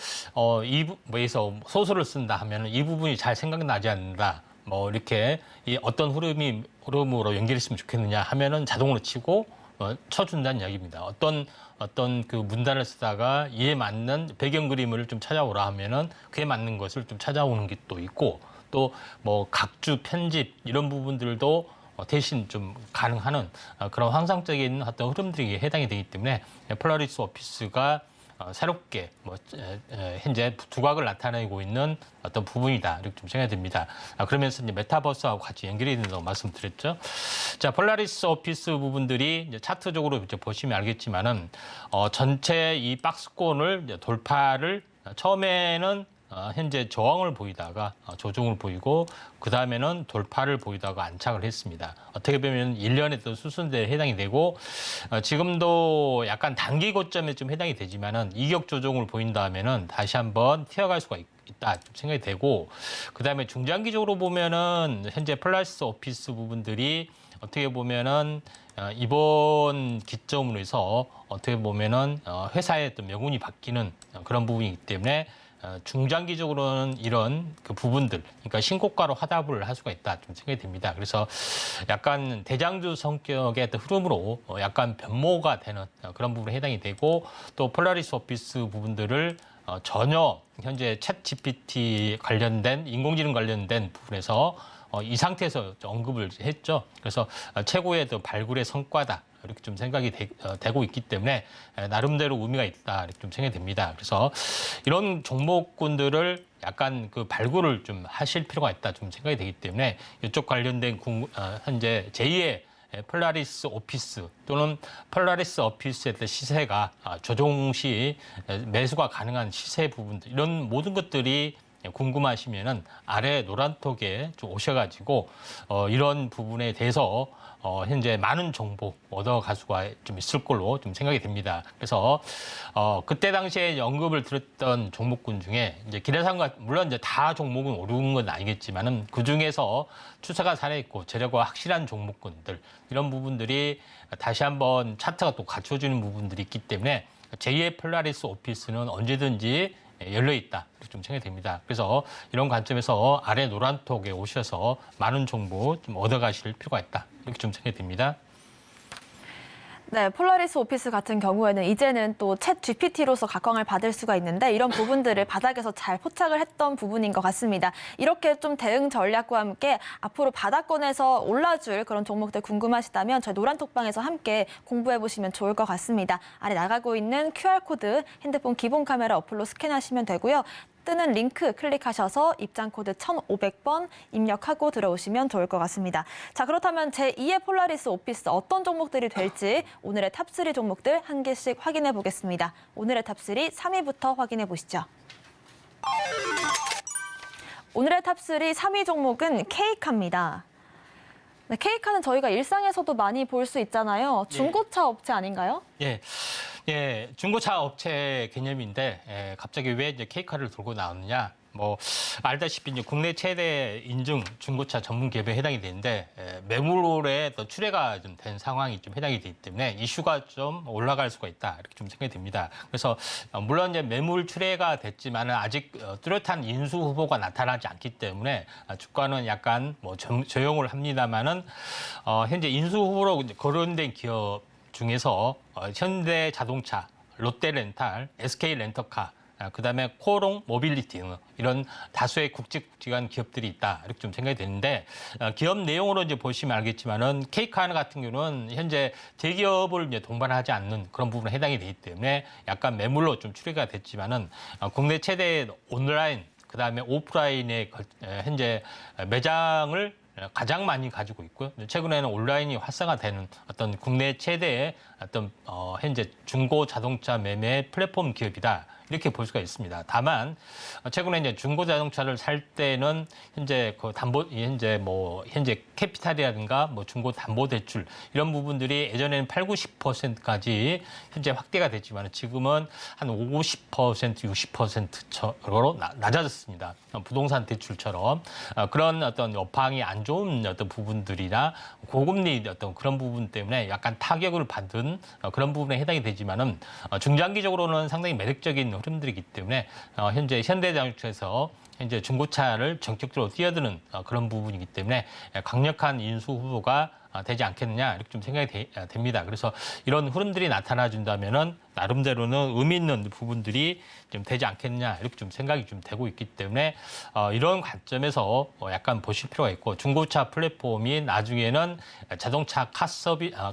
이 부분에서 소설을 쓴다 하면 이 부분이 잘 생각나지 않는다. 뭐 이렇게 이 어떤 흐름으로 연결했으면 좋겠느냐 하면은 자동으로 치고 쳐준다는 이야기입니다. 어떤 그 문단을 쓰다가 이에 맞는 배경 그림을 좀 찾아오라 하면은 그에 맞는 것을 좀 찾아오는 게 또 있고 또 뭐 각주 편집 이런 부분들도 대신 좀 가능하는 그런 환상적인 어떤 흐름들이 해당이 되기 때문에 폴라리스 오피스가 새롭게 뭐 현재 두각을 나타내고 있는 어떤 부분이다 이렇게 좀 생각이 됩니다. 그러면서 이제 메타버스하고 같이 연결이 된다고 말씀드렸죠. 자, 폴라리스 오피스 부분들이 이제 차트적으로 이제 보시면 알겠지만은 전체 이 박스권을 이제 돌파를 처음에는 현재 저항을 보이다가 조정을 보이고 그 다음에는 돌파를 보이다가 안착을 했습니다. 어떻게 보면 1년의 또 수순대에 해당이 되고 지금도 약간 단기 고점에 좀 해당이 되지만은 이격 조정을 보인 다음에는 다시 한번 튀어갈 수가 있다 생각이 되고 그 다음에 중장기적으로 보면은 현재 폴라리스 오피스 부분들이 어떻게 보면은 이번 기점으로 해서 어떻게 보면은 회사의 또 명운이 바뀌는 그런 부분이기 때문에 중장기적으로는 이런 그 부분들, 그러니까 신고가로 화답을 할 수가 있다 좀 생각이 듭니다. 그래서 약간 대장주 성격의 어떤 흐름으로 약간 변모가 되는 그런 부분에 해당이 되고 또 폴라리스 오피스 부분들을 전혀 현재 챗 GPT 관련된 인공지능 관련된 부분에서 이 상태에서 언급을 했죠. 그래서 최고의 발굴의 성과다. 이렇게 좀 생각이 되고 있기 때문에 나름대로 의미가 있다 이렇게 좀 생각이 됩니다. 그래서 이런 종목군들을 약간 그 발굴을 좀 하실 필요가 있다 좀 생각이 되기 때문에 이쪽 관련된 현재 제2의 폴라리스 오피스 또는 폴라리스 오피스의 시세가 조정 시 매수가 가능한 시세 부분들 이런 모든 것들이 궁금하시면은 아래 노란톡에 좀 오셔가지고 이런 부분에 대해서 현재 많은 정보 얻어갈 수가 좀 있을 걸로 좀 생각이 됩니다. 그래서 그때 당시에 언급을 드렸던 종목군 중에 이제 기대상과 물론 이제 다 종목은 오른 건 아니겠지만은 그 중에서 추세가 살아있고 재료가 확실한 종목군들 이런 부분들이 다시 한번 차트가 또 갖춰주는 부분들이 있기 때문에 제2의 폴라리스 오피스는 언제든지 열려있다 이렇게 좀 생각이 됩니다. 그래서 이런 관점에서 아래 노란톡에 오셔서 많은 정보 좀 얻어가실 필요가 있다 이렇게 좀 생각이 됩니다. 네, 폴라리스 오피스 같은 경우에는 이제는 또 챗 GPT로서 각광을 받을 수가 있는데 이런 부분들을 바닥에서 잘 포착을 했던 부분인 것 같습니다. 이렇게 좀 대응 전략과 함께 앞으로 바닥권에서 올라줄 그런 종목들 궁금하시다면 저희 노란톡방에서 함께 공부해보시면 좋을 것 같습니다. 아래 나가고 있는 QR코드 핸드폰 기본 카메라 어플로 스캔하시면 되고요. 뜨는 링크 클릭하셔서 입장 코드 1500번 입력하고 들어오시면 좋을 것 같습니다. 자, 그렇다면 제2의 폴라리스 오피스 어떤 종목들이 될지 오늘의 탑3 종목들 한 개씩 확인해 보겠습니다. 오늘의 탑3 3위부터 확인해 보시죠. 오늘의 탑3 3위 종목은 케이카입니다. 네, 케이카는 저희가 일상에서도 많이 볼 수 있잖아요. 중고차 업체 아닌가요? 예, 중고차 업체 개념인데 갑자기 왜 이제 케이카를 들고 나왔느냐? 뭐 알다시피 이제 국내 최대 인증 중고차 전문 기업에 해당이 되는데 매물에 또 출회가 좀 된 상황이 좀 해당이 되기 때문에 이슈가 좀 올라갈 수가 있다 이렇게 좀 생각이 듭니다. 그래서 물론 이제 매물 출회가 됐지만은 아직 뚜렷한 인수 후보가 나타나지 않기 때문에 주가는 약간 뭐 조용을 합니다만은 현재 인수 후보로 거론된 기업 중에서 현대자동차, 롯데렌탈, SK렌터카 그다음에 코롱 모빌리티 등 이런 다수의 국제기관 기업들이 있다 이렇게 좀 생각이 되는데 기업 내용으로 이제 보시면 알겠지만은 케이카 같은 경우는 현재 대기업을 이제 동반하지 않는 그런 부분에 해당이 되기 때문에 약간 매물로 좀 추리가 됐지만은 국내 최대 온라인 그다음에 오프라인의 현재 매장을 가장 많이 가지고 있고요. 최근에는 온라인이 활성화되는 어떤 국내 최대의 어떤 현재 중고 자동차 매매 플랫폼 기업이다. 이렇게 볼 수가 있습니다. 다만 최근에 이제 중고 자동차를 살 때는 현재 그 현재 캐피탈이라든가 중고 담보 대출 이런 부분들이 예전에는 80~90%까지 현재 확대가 됐지만 지금은 한 50%, 60%로 낮아졌습니다. 부동산 대출처럼 그런 어떤 여파이 안 좋은 어떤 부분들이나 고금리 어떤 그런 부분 때문에 약간 타격을 받은 그런 부분에 해당이 되지만은 중장기적으로는 상당히 매력적인 흐름들이기 때문에 현재 현대자동차에서 현재 중고차를 전격적으로 뛰어드는 그런 부분이기 때문에 강력한 인수 후보가 되지 않겠느냐 이렇게 좀 생각이 됩니다. 그래서 이런 흐름들이 나타나 준다면은 나름대로는 의미 있는 부분들이 좀 되지 않겠느냐 이렇게 좀 생각이 좀 되고 있기 때문에 이런 관점에서 약간 보실 필요가 있고 중고차 플랫폼이 나중에는 자동차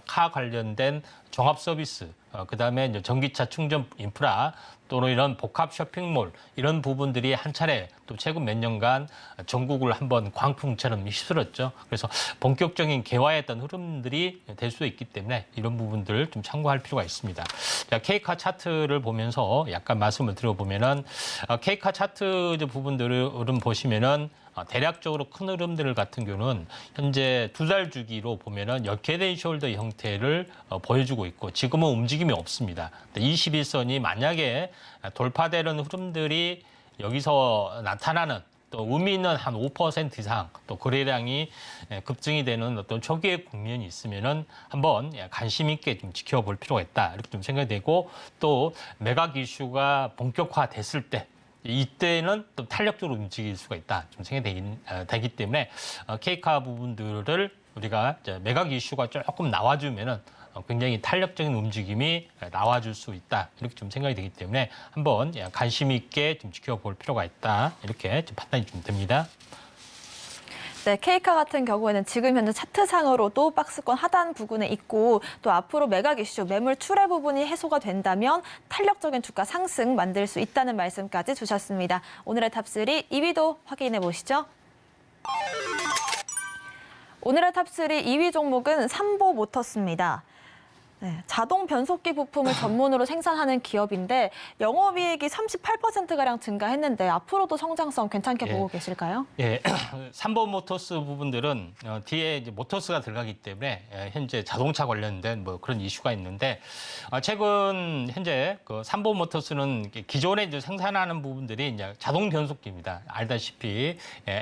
카 관련된 종합 서비스 그다음에 이제 전기차 충전 인프라 또는 이런 복합 쇼핑몰 이런 부분들이 한 차례 또 최근 몇 년간 전국을 한번 광풍처럼 휩쓸었죠. 그래서 본격적인 개화했던 흐름들이 될 수 있기 때문에 이런 부분들을 좀 참고할 필요가 있습니다. 자, K카 차트를 보면서 약간 말씀을 드려보면은 K카 차트 부분들을 보시면은 대략적으로 큰 흐름들 같은 경우는 현재 2달 주기로 보면은 역헤드 숄더 형태를 보여주고 있고 지금은 움직임이 없습니다. 21선이 만약에 돌파되는 흐름들이 여기서 나타나는 또 의미 있는 한 5% 이상 또 거래량이 급증이 되는 어떤 초기의 국면이 있으면은 한번 관심 있게 좀 지켜볼 필요가 있다 이렇게 좀 생각이 되고 또 매각 이슈가 본격화됐을 때 이때는 또 탄력적으로 움직일 수가 있다 좀 생각이 되기 때문에 K카 부분들을 우리가 매각 이슈가 조금 나와주면은 굉장히 탄력적인 움직임이 나와줄 수 있다 이렇게 좀 생각이 되기 때문에 한번 관심 있게 좀 지켜볼 필요가 있다 이렇게 좀 판단이 좀 됩니다. 네, K카 같은 경우에는 지금 현재 차트상으로도 박스권 하단 부근에 있고 또 앞으로 매각 이슈, 매물 출회 부분이 해소가 된다면 탄력적인 주가 상승 만들 수 있다는 말씀까지 주셨습니다. 오늘의 탑3 2위도 확인해 보시죠. 오늘의 탑3 2위 종목은 삼보모터스입니다. 네, 자동 변속기 부품을 전문으로 생산하는 기업인데 영업이익이 38%가량 증가했는데 앞으로도 성장성 괜찮게 보고 계실까요? 예, 삼보모터스 부분들은 뒤에 이제 모터스가 들어가기 때문에 현재 자동차 관련된 그런 이슈가 있는데 최근 현재 그 삼보모터스는 기존에 이제 생산하는 부분들이 이제 자동 변속기입니다. 알다시피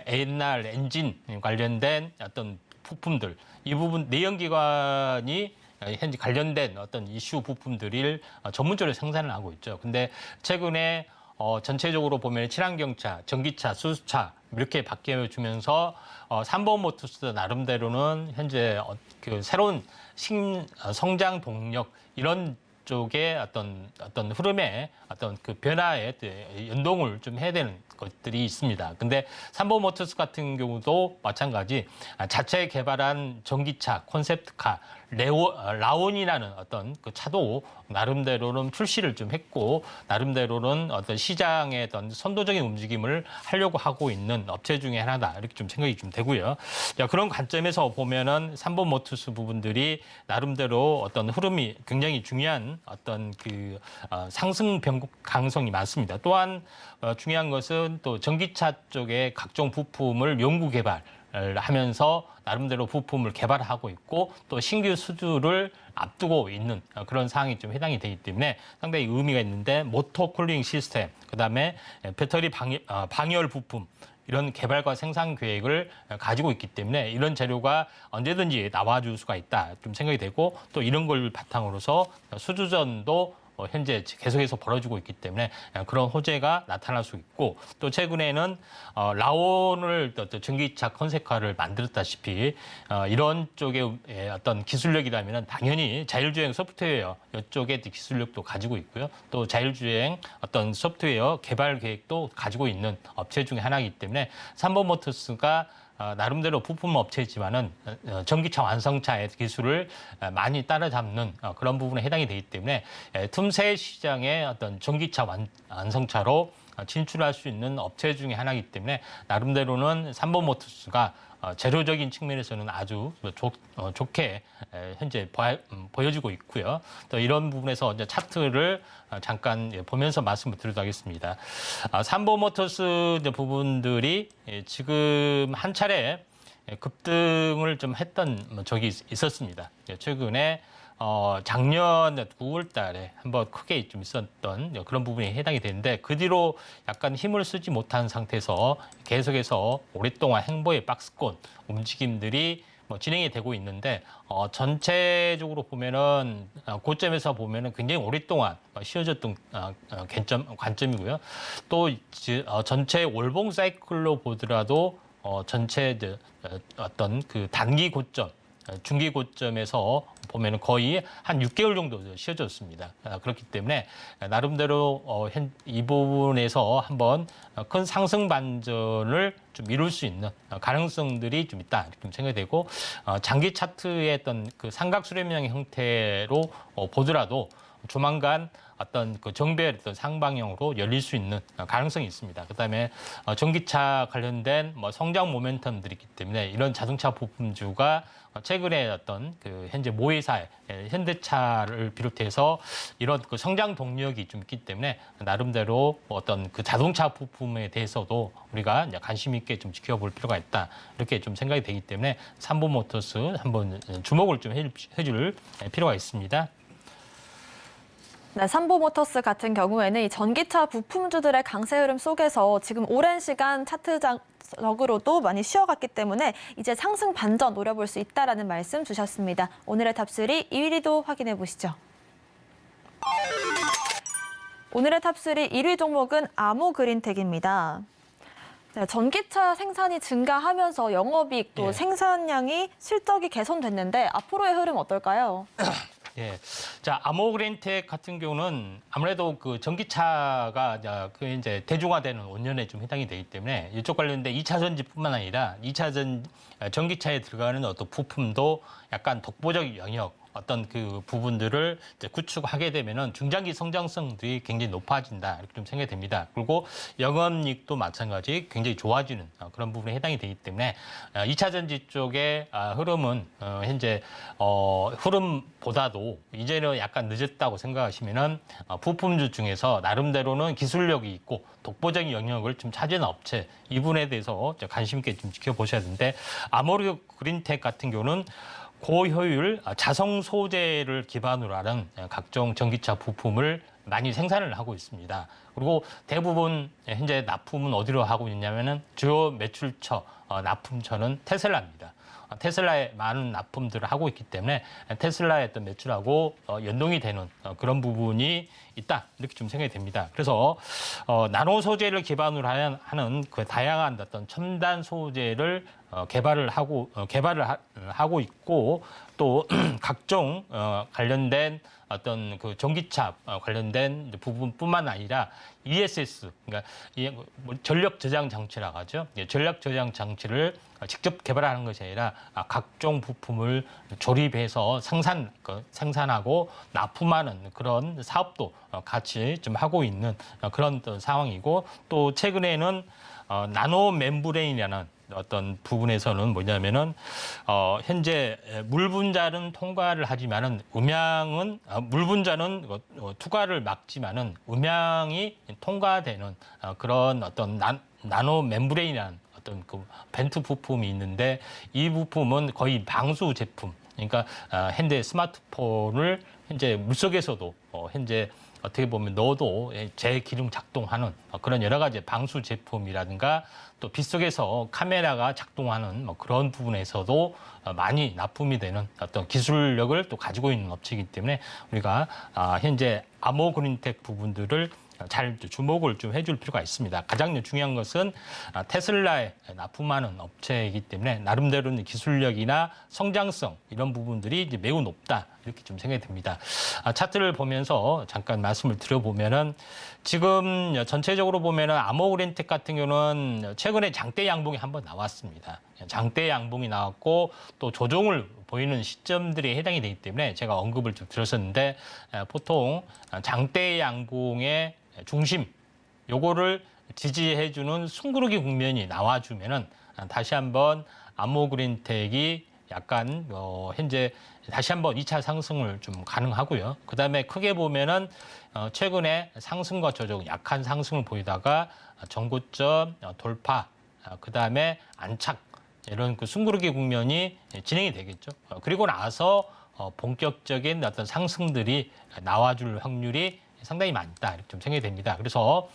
옛날 엔진 관련된 어떤 부품들 이 부분 내연기관이 현재 관련된 어떤 이슈 부품들을 전문적으로 생산을 하고 있죠. 근데 최근에 전체적으로 보면 친환경차, 전기차, 수소차 이렇게 바뀌어주면서 삼보모터스 나름대로는 현재 그 새로운 성장 동력 이런 쪽의 어떤 흐름에 어떤 그 변화에 연동을 좀 해야 되는 것들이 있습니다. 근데 삼보모터스 같은 경우도 마찬가지 자체 개발한 전기차, 콘셉트카, 라온이라는 어떤 그 차도 나름대로는 출시를 좀 했고 나름대로는 어떤 시장의 어떤 선도적인 움직임을 하려고 하고 있는 업체 중에 하나다 이렇게 좀 생각이 좀 되고요. 자, 그런 관점에서 보면은 삼보모터스 부분들이 나름대로 어떤 흐름이 굉장히 중요한 어떤 그 상승 변곡 가능성이 많습니다. 또한 중요한 것은 또 전기차 쪽에 각종 부품을 연구 개발 하면서 나름대로 부품을 개발하고 있고 또 신규 수주를 앞두고 있는 그런 상황이 좀 해당이 되기 때문에 상당히 의미가 있는데 모터 쿨링 시스템, 그다음에 배터리 방열 부품 이런 개발과 생산 계획을 가지고 있기 때문에 이런 재료가 언제든지 나와줄 수가 있다 좀 생각이 되고 또 이런 걸 바탕으로서 수주전도 현재 계속해서 벌어지고 있기 때문에 그런 호재가 나타날 수 있고 또 최근에는 라온을 전기차 컨셉카를 만들었다시피 이런 쪽의 어떤 기술력이라면 당연히 자율주행 소프트웨어 이쪽에 기술력도 가지고 있고요. 또 자율주행 어떤 소프트웨어 개발 계획도 가지고 있는 업체 중에 하나이기 때문에 삼보모터스가 나름대로 부품 업체지만은 전기차 완성차의 기술을 많이 따라잡는 그런 부분에 해당이 되기 때문에 틈새 시장의 어떤 전기차 완성차로 진출할 수 있는 업체 중에 하나이기 때문에 나름대로는 삼보모터스가 재료적인 측면에서는 아주 좋게 현재 보여지고 있고요. 또 이런 부분에서 이제 차트를 잠깐 보면서 말씀을 드리도록 하겠습니다. 삼보모터스 부분들이 지금 한 차례 급등을 좀 했던 적이 있었습니다. 최근에 작년 9월 달에 한번 크게 좀 있었던 그런 부분이 해당이 되는데 그 뒤로 약간 힘을 쓰지 못한 상태에서 계속해서 오랫동안 행보의 박스권 움직임들이 진행이 되고 있는데 전체적으로 보면은 고점에서 보면은 굉장히 오랫동안 쉬어졌던 관점이고요. 또 전체 월봉 사이클로 보더라도 전체 어떤 그 단기 고점 중기 고점에서 보면은 거의 한 6개월 정도 쉬어졌습니다. 그렇기 때문에 나름대로 이 부분에서 한번 큰 상승 반전을 좀 이룰 수 있는 가능성들이 좀 있다 이렇게 좀 생각이 되고 장기 차트의 어떤 그 삼각 수렴형 형태로 보더라도 조만간 어떤 그 정배의 어떤 상방향으로 열릴 수 있는 가능성이 있습니다. 그다음에 전기차 관련된 성장 모멘텀들이 있기 때문에 이런 자동차 부품주가 최근에 어떤 그 현재 모의사의 현대차를 비롯해서 이런 그 성장 동력이 좀 있기 때문에 나름대로 어떤 그 자동차 부품에 대해서도 우리가 이제 관심 있게 좀 지켜볼 필요가 있다 이렇게 좀 생각이 되기 때문에 삼보모터스 한번 주목을 좀 해줄 필요가 있습니다. 네, 삼보모터스 같은 경우에는 이 전기차 부품주들의 강세 흐름 속에서 지금 오랜 시간 차트적으로도 많이 쉬어갔기 때문에 이제 상승 반전 노려볼 수 있다라는 말씀 주셨습니다. 오늘의 탑3 2위도 확인해 보시죠. 오늘의 탑3 1위 종목은 아모그린텍입니다. 네, 전기차 생산이 증가하면서 영업이익 또 생산량이 실적이 개선됐는데 앞으로의 흐름 어떨까요? 예. 자, 아모그린텍 같은 경우는 아무래도 그 전기차가 그 이제 대중화되는 5년에 좀 해당이 되기 때문에 이쪽 관련된 2차 전지뿐만 아니라 2차 전기차에 들어가는 어떤 부품도 약간 독보적 영역 어떤 그 부분들을 이제 구축하게 되면은 중장기 성장성들이 굉장히 높아진다 이렇게 좀 생각이 됩니다. 그리고 영업이익도 마찬가지 굉장히 좋아지는 그런 부분에 해당이 되기 때문에 2차 전지 쪽의 흐름은 현재 흐름보다도 이제는 약간 늦었다고 생각하시면은 부품주 중에서 나름대로는 기술력이 있고 독보적인 영역을 좀 차지하는 업체 이 부분에 대해서 관심 있게 좀 지켜보셔야 되는데 아모그린텍 같은 경우는 고효율 자성 소재를 기반으로 하는 각종 전기차 부품을 많이 생산을 하고 있습니다. 그리고 대부분 현재 납품은 어디로 하고 있냐면은 주요 매출처, 납품처는 테슬라입니다. 테슬라에 많은 납품들을 하고 있기 때문에 테슬라의 어떤 매출하고 연동이 되는 그런 부분이 있다 이렇게 좀 생각이 됩니다. 그래서 나노 소재를 기반으로 하는 그 다양한 어떤 첨단 소재를 개발을 하고 있고 또 각종 관련된 어떤 그 전기차 관련된 부분뿐만 아니라 ESS, 그러니까 전력 저장 장치라고 하죠. 전력 저장 장치를 직접 개발하는 것이 아니라 각종 부품을 조립해서 생산하고 납품하는 그런 사업도 같이 좀 하고 있는 그런 상황이고 또 최근에는 나노 멤브레인이라는 어떤 부분에서는 뭐냐면은 현재 물 분자는 통과를 하지만은 음향은 물 분자는 투과를 막지만은 음향이 통과되는 그런 어떤 나노 멤브레인이라는 어떤 그 벤트 부품이 있는데 이 부품은 거의 방수 제품 그러니까 현대 스마트폰을 현재 물속에서도 현재 어떻게 보면 넣어도 재기능 작동하는 그런 여러 가지 방수 제품이라든가 또 빗속에서 카메라가 작동하는 그런 부분에서도 많이 납품이 되는 어떤 기술력을 또 가지고 있는 업체이기 때문에 우리가 현재 아모그린텍 부분들을 잘 주목을 좀 해줄 필요가 있습니다. 가장 중요한 것은 테슬라에 납품하는 업체이기 때문에 나름대로는 기술력이나 성장성 이런 부분들이 이제 매우 높다 이렇게 좀 생각이 듭니다. 차트를 보면서 잠깐 말씀을 드려보면은 지금 전체적으로 보면은 아모그린텍 같은 경우는 최근에 장대 양봉이 한번 나왔습니다. 장대 양봉이 나왔고 또 조정을 보이는 시점들이 해당이 되기 때문에 제가 언급을 좀 드렸었는데 보통 장대 양봉의 중심 요거를 지지해주는 숨구르기 국면이 나와주면은 다시 한번 아모그린텍이 약간 현재 다시 한번 2차 상승을 좀 가능하고요. 그다음에 크게 보면은 최근에 상승과 조정 약한 상승을 보이다가 전고점 돌파, 그다음에 안착 이런 그 숨구르기 국면이 진행이 되겠죠. 그리고 나서 본격적인 어떤 상승들이 나와줄 확률이 상당히 많다 이렇게 좀 생각이 됩니다. 그래서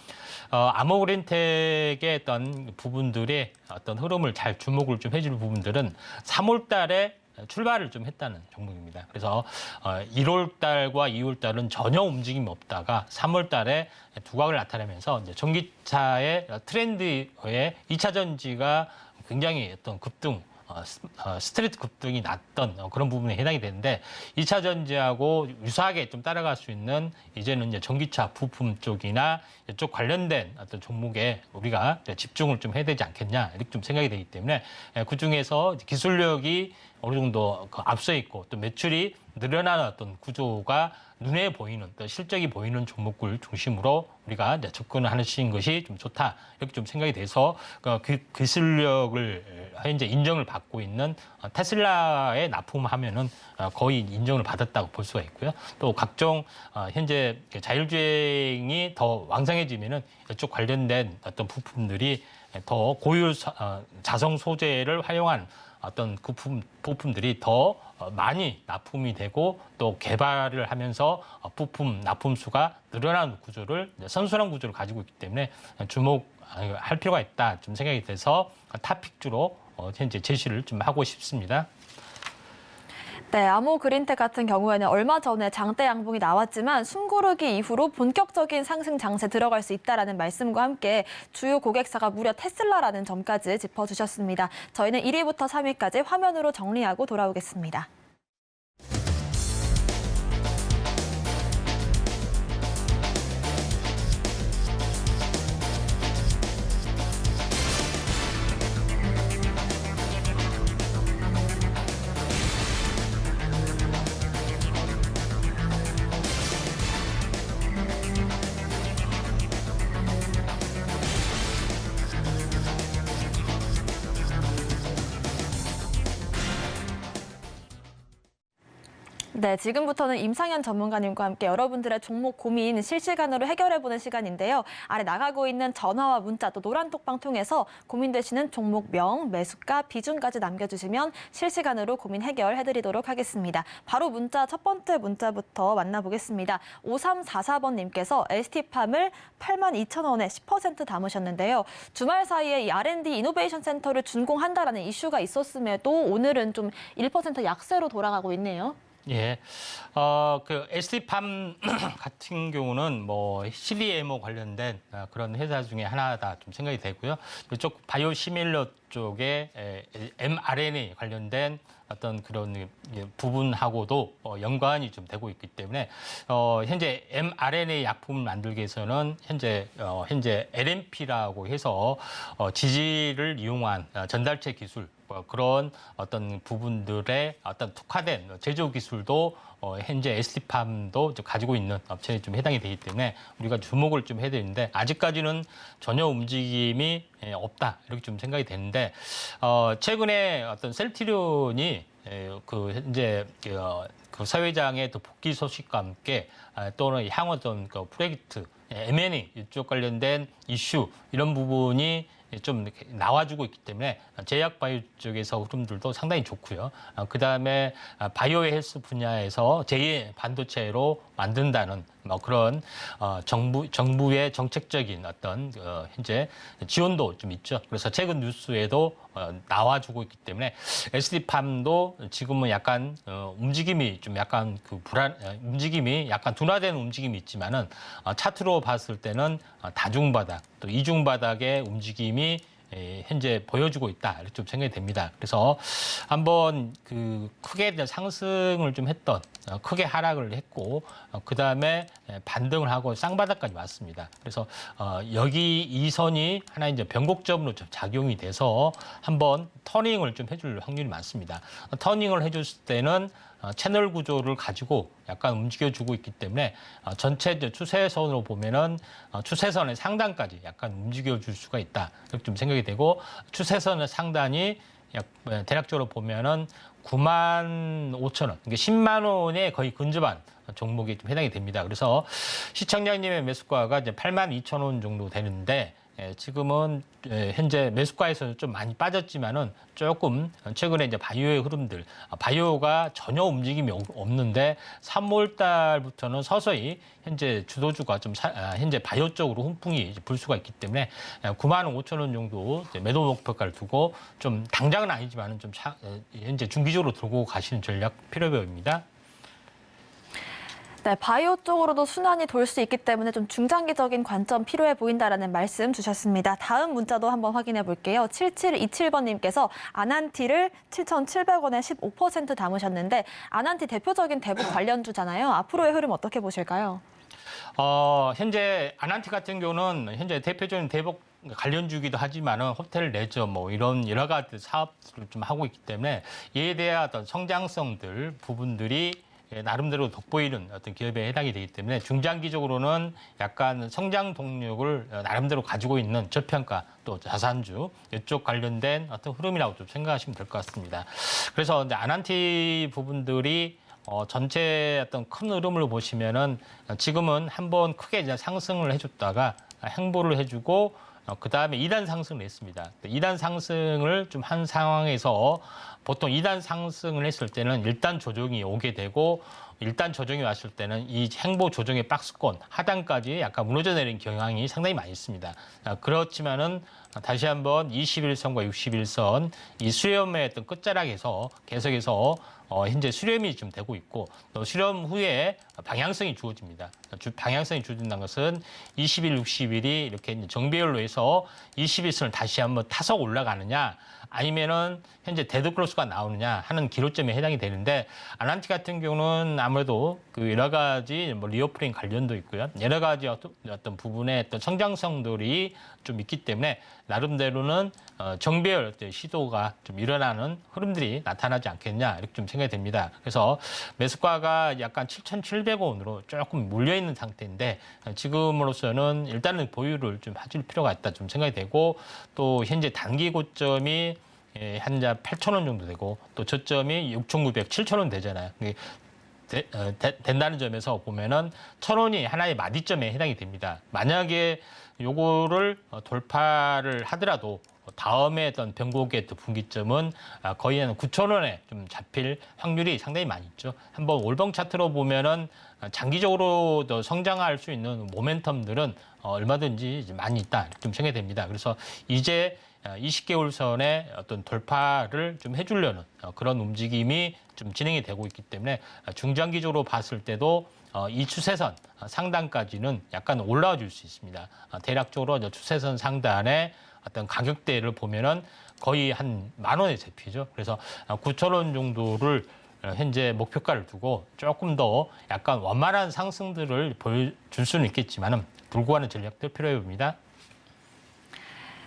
아모그린텍의 어떤 부분들의 어떤 흐름을 잘 주목을 좀 해줄 부분들은 3월 달에 출발을 좀 했다는 종목입니다. 그래서 1월 달과 2월 달은 전혀 움직임이 없다가 3월 달에 두각을 나타내면서 이제 전기차의 트렌드의 2차 전지가 굉장히 어떤 급등 스트레이트 급등이 났던 그런 부분에 해당이 되는데 2차 전지하고 유사하게 좀 따라갈 수 있는 이제는 이제 전기차 부품 쪽이나 이쪽 관련된 어떤 종목에 우리가 집중을 좀 해야 되지 않겠냐 이렇게 좀 생각이 되기 때문에 그 중에서 기술력이 어느 정도 앞서 있고 또 매출이 늘어나는 어떤 구조가 눈에 보이는 또 실적이 보이는 종목을 중심으로 우리가 이제 접근을 하는 것이 좀 좋다 이렇게 좀 생각이 돼서 그 기술력을 현재 인정을 받고 있는 테슬라에 납품하면은 거의 인정을 받았다고 볼 수가 있고요. 또 각종 현재 부자율주행이 더 왕성해지면은 이쪽 관련된 어떤 부품들이 더 고효 자성 소재를 활용한 어떤 부품들이 더 많이 납품이 되고 또 개발을 하면서 부품 납품 수가 늘어나는 구조를 선순환 구조를 가지고 있기 때문에 주목할 필요가 있다 좀 생각이 돼서 탑픽주로 현재 제시를 좀 하고 싶습니다. 네, 아모그린텍 같은 경우에는 얼마 전에 장대 양봉이 나왔지만 숨고르기 이후로 본격적인 상승 장세 들어갈 수 있다라는 말씀과 함께 주요 고객사가 무려 테슬라라는 점까지 짚어주셨습니다. 저희는 1위부터 3위까지 화면으로 정리하고 돌아오겠습니다. 네, 지금부터는 임상현 전문가님과 함께 여러분들의 종목 고민 실시간으로 해결해보는 시간인데요. 아래 나가고 있는 전화와 문자 또 노란톡방 통해서 고민되시는 종목명, 매수가, 비중까지 남겨주시면 실시간으로 고민 해결해드리도록 하겠습니다. 바로 문자 첫 번째 문자부터 만나보겠습니다. 5344번님께서 ST팜을 82,000원에 10% 담으셨는데요. 주말 사이에 이 R&D 이노베이션 센터를 준공한다라는 이슈가 있었음에도 오늘은 좀 1% 약세로 돌아가고 있네요. 예, 그 ST팜 같은 경우는 뭐 CDMO 관련된 그런 회사 중에 하나다 좀 생각이 되고요. 이쪽 바이오시밀러 쪽에 mRNA 관련된 어떤 그런 부분하고도 연관이 좀 되고 있기 때문에 현재 mRNA 약품을 만들기 위해서는 현재 LNP라고 해서 지질을 이용한 전달체 기술 그런 어떤 부분들의 어떤 특화된 제조 기술도 현재 ST팜도 가지고 있는 업체에 좀 해당이 되기 때문에 우리가 주목을 좀 해야 되는데 아직까지는 전혀 움직임이 없다 이렇게 좀 생각이 되는데 최근에 어떤 셀트리온이 그 현재 그 사회장의 또 복귀 소식과 함께 또는 향후 어떤 그 프로젝트 M&A 이쪽 관련된 이슈 이런 부분이 좀 이렇게 나와주고 있기 때문에 제약 바이오 쪽에서 흐름들도 상당히 좋고요. 그다음에 바이오 헬스 분야에서 제2의 반도체로 만든다는 뭐 그런 정부의 정책적인 어떤 현재 지원도 좀 있죠. 그래서 최근 뉴스에도 나와주고 있기 때문에 SD팜도 지금은 약간 움직임이 좀 약간 움직임이 약간 둔화되는 움직임이 있지만은 차트로 봤을 때는 다중바닥 또 이중바닥의 움직임이 현재 보여주고 있다 이렇게 좀 생각이 됩니다. 그래서 한번 그 크게 상승을 좀 했던 크게 하락을 했고 그 다음에 반등을 하고 쌍바닥까지 왔습니다. 그래서 여기 이 선이 하나 이제 변곡점으로 좀 작용이 돼서 한번 터닝을 좀 해줄 확률이 많습니다. 터닝을 해줬을 때는 채널 구조를 가지고 약간 움직여주고 있기 때문에 전체 추세선으로 보면은 추세선의 상단까지 약간 움직여줄 수가 있다 이렇게 좀 생각이 되고 추세선의 상단이 대략적으로 보면은 95,000원, 그러니까 10만 원에 거의 근접한 종목이 좀 해당이 됩니다. 그래서 시청자님의 매수가가 이제 82,000원 정도 되는데 지금은 현재 매수가에서는 좀 많이 빠졌지만은 조금 최근에 이제 바이오의 흐름들, 바이오가 전혀 움직임이 없는데 3월 달부터는 서서히 현재 주도주가 좀 현재 바이오 쪽으로 훈풍이 불 수가 있기 때문에 95,000원 정도 매도 목표가를 두고 좀 당장은 아니지만은 좀 현재 중기적으로 들고 가시는 전략 필요해 보입니다. 네, 바이오 쪽으로도 순환이 돌 수 있기 때문에 좀 중장기적인 관점 필요해 보인다라는 말씀 주셨습니다. 다음 문자도 한번 확인해 볼게요. 7727번님께서 아난티를 7,700원에 15% 담으셨는데 아난티 대표적인 대북 관련주잖아요. 앞으로의 흐름 어떻게 보실까요? 현재 아난티 같은 경우는 현재 대표적인 대북 관련주기도 하지만은 호텔 레저 뭐 이런 여러 가지 사업을 좀 하고 있기 때문에 이에 대한 어떤 성장성들 부분들이 나름대로 돋보이는 어떤 기업에 해당이 되기 때문에 중장기적으로는 약간 성장 동력을 나름대로 가지고 있는 저평가 또 자산주 이쪽 관련된 어떤 흐름이라고 좀 생각하시면 될 것 같습니다. 그래서 이제 아난티 부분들이 전체 어떤 큰 흐름을 보시면은 지금은 한번 크게 이제 상승을 해줬다가 행보를 해주고 그 다음에 2단 상승을 했습니다. 2단 상승을 좀 한 상황에서 보통 2단 상승을 했을 때는 1단 조정이 오게 되고 1단 조정이 왔을 때는 이 행보 조정의 박스권 하단까지 약간 무너져 내린 경향이 상당히 많이 있습니다. 그렇지만은 다시 한번 21선과 61선 이 수렴의 어떤 끝자락에서 계속해서 현재 수렴이 좀 되고 있고 또 수렴 후에 방향성이 주어집니다. 방향성이 주어진다는 것은 20일, 60일이 이렇게 정배열로 해서 21선을 다시 한번 타석 올라가느냐 아니면은 현재 데드크로스가 나오느냐 하는 기로점에 해당이 되는데 아난티 같은 경우는 아무래도 그 여러 가지 뭐 리오프닝 관련도 있고요. 여러 가지 어떤 부분의 어떤 성장성들이 좀 있기 때문에 나름대로는 정배열 시도가 좀 일어나는 흐름들이 나타나지 않겠냐 이렇게 좀 생각이 됩니다. 그래서 매수가가 약간 7,700원으로 조금 몰려있는 상태인데 지금으로서는 일단은 보유를 좀 해줄 필요가 있다 좀 생각이 되고 또 현재 단기 고점이 한자 8,000원 정도 되고 또 저점이 6,900, 7,000원 되잖아요. 된다는 점에서 보면은 1,000원이 하나의 마디점에 해당이 됩니다. 만약에 요거를 돌파를 하더라도 다음에 어떤 변곡의 분기점은 거의 한 9,000원에 좀 잡힐 확률이 상당히 많이 있죠. 한번 월봉 차트로 보면은 장기적으로 더 성장할 수 있는 모멘텀들은 얼마든지 많이 있다 이렇게 좀 생각이 됩니다. 그래서 이제 20개월 선의 어떤 돌파를 좀 해주려는 그런 움직임이 좀 진행이 되고 있기 때문에 중장기적으로 봤을 때도 이 추세선 상단까지는 약간 올라와 줄 수 있습니다. 대략적으로 추세선 상단에 어떤 가격대를 보면은 거의 한 10,000원에 잡히죠. 그래서 9,000원 정도를 현재 목표가를 두고 조금 더 약간 원만한 상승들을 보여줄 수는 있겠지만은 불구하는 전략도 필요해 봅니다.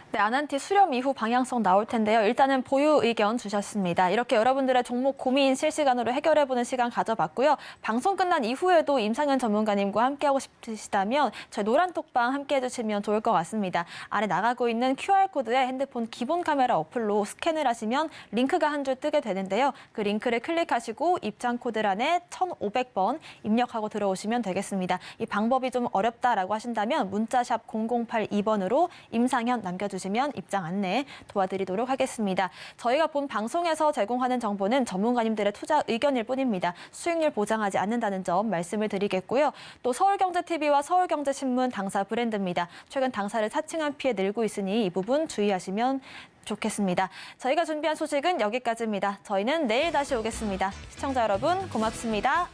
네, 아난티 수렴 이후 방향성 나올 텐데요. 일단은 보유 의견 주셨습니다. 이렇게 여러분들의 종목 고민 실시간으로 해결해보는 시간 가져봤고요. 방송 끝난 이후에도 임상현 전문가님과 함께하고 싶으시다면 저희 노란톡방 함께해 주시면 좋을 것 같습니다. 아래 나가고 있는 QR코드에 핸드폰 기본 카메라 어플로 스캔을 하시면 링크가 한 줄 뜨게 되는데요. 그 링크를 클릭하시고 입장 코드란에 1,500번 입력하고 들어오시면 되겠습니다. 이 방법이 좀 어렵다라고 하신다면 문자샵 0082번으로 임상현 남겨주시면 주시면 입장 안내 도와드리도록 하겠습니다. 저희가 본 방송에서 제공하는 정보는 전문가님들의 투자 의견일 뿐입니다. 수익률 보장하지 않는다는 점 말씀을 드리겠고요. 또 서울경제TV와 서울경제신문 당사 브랜드입니다. 최근 당사를 사칭한 피해 늘고 있으니 이 부분 주의하시면 좋겠습니다. 저희가 준비한 소식은 여기까지입니다. 저희는 내일 다시 오겠습니다. 시청자 여러분 고맙습니다.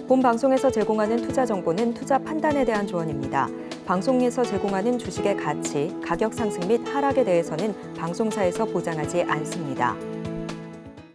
본 방송에서 제공하는 투자 정보는 투자 판단에 대한 조언입니다. 방송에서 제공하는 주식의 가치, 가격 상승 및 하락에 대해서는 방송사에서 보장하지 않습니다.